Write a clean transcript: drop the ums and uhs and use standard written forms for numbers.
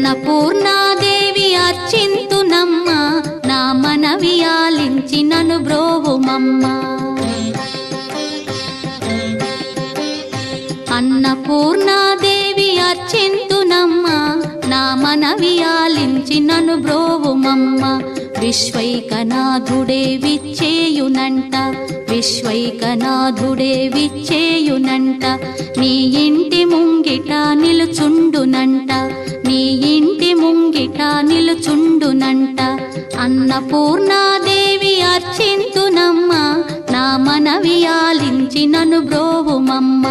అన్నపూర్ణాదేవి అర్చింతునమ్మ, నా మనవి ఆలించి నను బ్రోవుమమ్మ. అన్నపూర్ణాదేవి అర్చింతునమ్మ, నా మనవి ఆలించి నను బ్రోవుమమ్మ. విశ్వైకనాథుడే విచ్చేయునంట, విశ్వైకనాథుడే విచ్చేయునంట. నీ ఇంటి ముంగిట నిలుచుండునంట, నీ ఇంటి ముంగిట నిలుచుండునంట. అన్నపూర్ణాదేవి అర్చింతునమ్మ, నా మనవి ఆలించి నను బ్రోవుమమ్మ.